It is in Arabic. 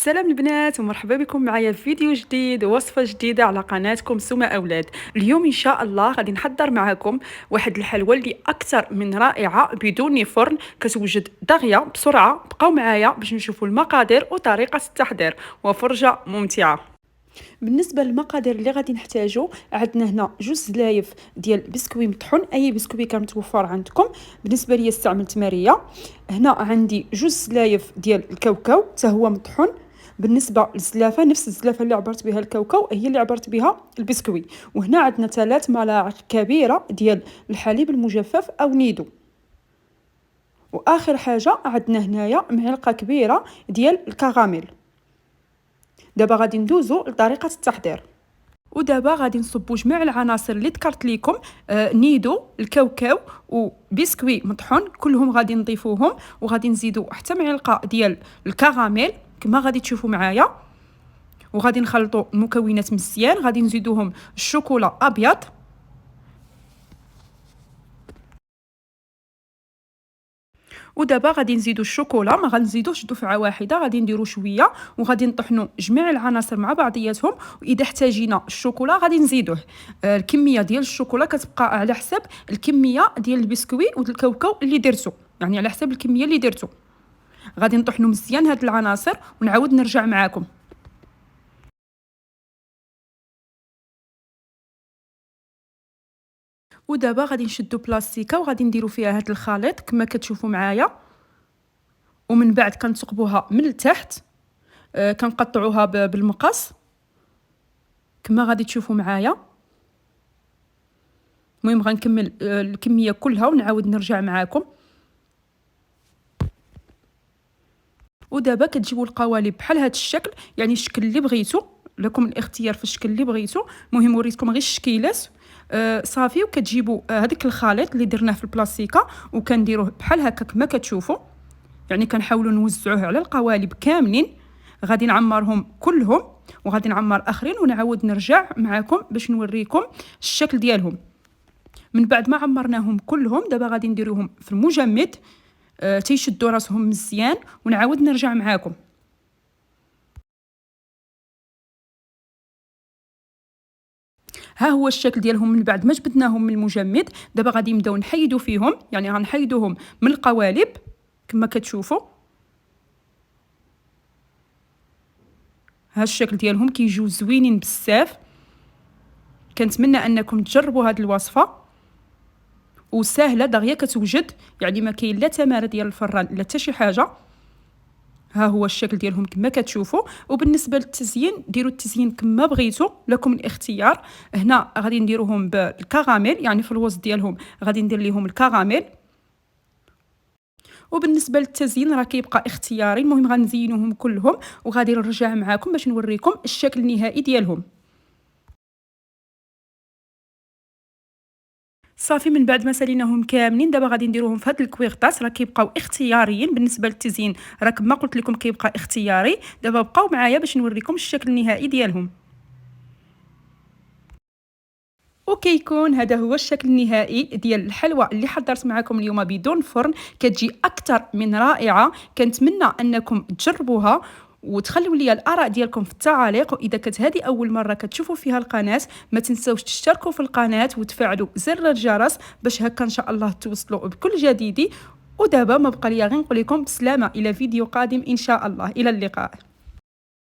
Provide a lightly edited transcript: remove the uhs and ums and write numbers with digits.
السلام البنات ومرحبا بكم معايا في فيديو جديد ووصفة جديدة على قناتكم سما أولاد. اليوم إن شاء الله غادي نحضر معكم واحد الحلوى اللي أكثر من رائعة بدون فرن، كتوجد دغيا بسرعة. بقاو معايا باش نشوفوا المقادير وطريقة التحضير وفرجة ممتعة. بالنسبه للمقادير اللي غادي نحتاجو، عندنا هنا جوج زلايف ديال بسكوي مطحون، اي بسكوي كان متوفر عندكم. بالنسبه لي استعملت ماريا. هنا عندي جوج زلايف ديال الكاوكاو حتى هو مطحون. بالنسبه للزلافه، نفس الزلافه اللي عبرت بها الكاوكاو هي اللي عبرت بها البسكوي. وهنا عندنا 3 ملاعق كبيره ديال الحليب المجفف او نيدو. واخر حاجه عندنا هنايا معلقه كبيره ديال الكراميل. دابا غادي ندوزو لطريقه التحضير. ودابا غادي نصبوا جميع العناصر اللي ذكرت لكم، نيدو، الكاوكاو وبسكوي مطحون، كلهم غادي نضيفوهم. وغادي نزيدوا حتى معلقه ديال الكراميل كما غادي تشوفوا معايا. وغادي نخلطوا المكونات مزيان. غادي نزيدوهم الشوكولا ابيض، ودابا غادي نزيدو الشوكولا. ما غنزيدوش دفعه واحده، غادي نديرو شويه وغادي نطحنوا جميع العناصر مع بعضياتهم. واذا احتاجينا الشوكولا غادي نزيدوه. الكميه ديال الشوكولا كتبقى على حسب الكميه ديال البسكوي والكاوكاو اللي درتو، يعني على حسب الكميه اللي درتو. غادي نطحنوا مزيان هاد العناصر ونعاود نرجع معاكم. ودابا غادي نشدو بلاستيكه وغادي نديرو فيها هاد الخليط كما كتشوفوا معايا. ومن بعد كنثقبوها من التحت، كنقطعوها بالمقص كما غادي تشوفوا معايا. المهم غنكمل الكميه كلها ونعاود نرجع معاكم. ودابا كتجيبوا القوالب بحال هذا الشكل، يعني الشكل اللي بغيتو، لكم الاختيار في الشكل اللي بغيتو. المهم وريتكم غير الشكيلات. صافي. وكتجيبوا هذاك الخليط اللي درناه في البلاستيكه وكنديروه بحال هكا كما كتشوفوا، يعني كنحاولوا نوزعوه على القوالب كاملين. غادي نعمرهم كلهم وغادي نعمر اخرين ونعاود نرجع معكم باش نوريكم الشكل ديالهم. من بعد ما عمرناهم كلهم دابا غادي نديروهم في المجمد تيشدوا راسهم مزيان ونعاود نرجع معكم. ها هو الشكل ديالهم من بعد ما جبدناهم من المجمد. دابا غادي نبداو نحيدوا فيهم، يعني غنحيدوهم من القوالب كما كتشوفوا. ها الشكل ديالهم كيجيو زوينين بزاف. كنتمنى انكم تجربوا هذه الوصفه وسهله دغيا كتوجد، يعني ما كاين لا تماره ديال الفران لا حتى شي حاجه. ها هو الشكل ديالهم كما كتشوفوا. وبالنسبه للتزيين ديروا التزيين كما بغيتوا، لكم الاختيار. هنا غادي نديروهم بالكراميل، يعني في الوسط ديالهم غادي ندير لهم الكراميل. وبالنسبه للتزيين راه كيبقى اختياري. المهم غنزينوهم كلهم وغادي نرجع معكم باش نوريكم الشكل النهائي ديالهم. صافي. من بعد ما ساليناهم كاملين دابا غادي نديروهم في هاد الكويغطاس. راه كيبقاو اختياريين. بالنسبه للتزيين راه كما قلت لكم كيبقى اختياري. دابا بقاو معايا باش نوريكم الشكل النهائي ديالهم. وكيكون هذا هو الشكل النهائي ديال الحلوى اللي حضرت معكم اليوم بدون فرن. كتجي اكثر من رائعه. كنتمنى انكم تجربوها وتخلوا لي الاراء ديالكم في التعاليق. واذا كانت هذه اول مره كتشوفوا فيها القناه ما تنساوش تشتركوا في القناه وتفعلوا زر الجرس باش هكا ان شاء الله توصلوا بكل جديد. ودابا ما بقى لي غير نقول لكم بسلامه الى فيديو قادم ان شاء الله. الى اللقاء.